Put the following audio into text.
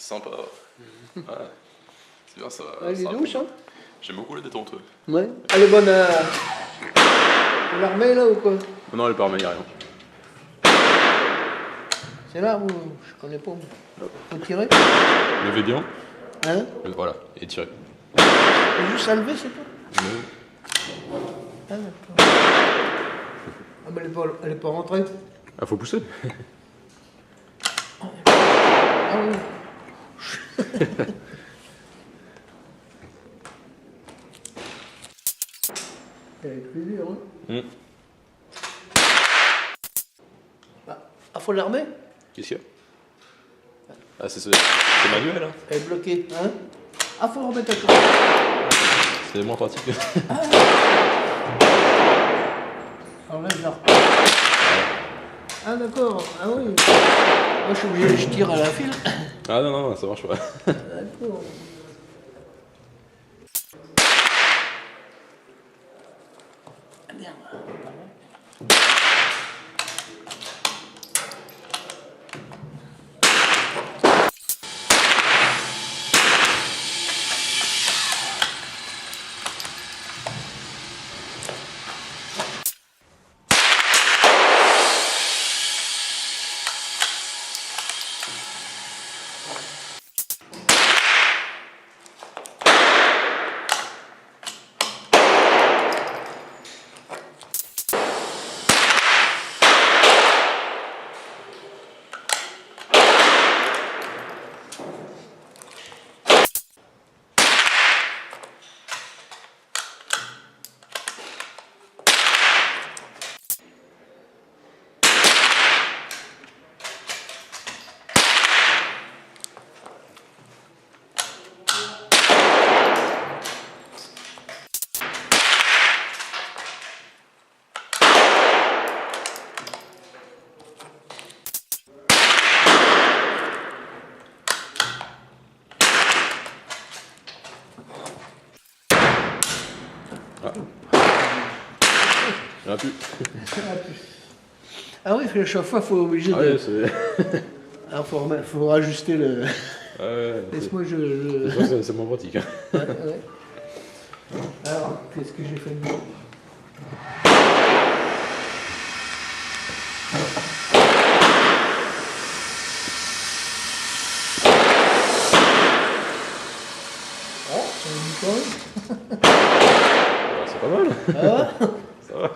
sympa. Ouais. C'est bien, ça va. Elle est ça douce, hein. J'aime beaucoup la détente. Ouais. Elle est bonne à... Vous la remet là ou quoi? Non, elle est pas armée, y'a rien. C'est là ou... Je connais pas. Faut tirer. Levez bien. Hein? Voilà, et tirez. C'est juste à lever, c'est tout? Ah d'accord. Ah mais elle est pas rentrée. Ah, faut pousser. Ah oui. Elle est plus dure, hein. Ah, faut l'armer? Qu'est-ce qu'il y a? Ah, c'est manuel, hein. Elle est bloquée, hein? Ah, faut remettre à côté. C'est moins pratique. Alors là, je la repars. Ah d'accord, ah oui. Moi je suis obligé, je tire à la file. Ah non, ça marche pas. D'accord. Ah merde. Il y en a plus. Ah oui, chaque fois, il faut obliger Ah de... ouais, c'est... Alors, faut rajuster le... Ouais, Laisse-moi, c'est moins pratique. Hein. Ouais, ouais. Alors, qu'est-ce que j'ai fait de bon? Oh, ça me dit quand même. C'est pas mal. Ah ouais. Ça va.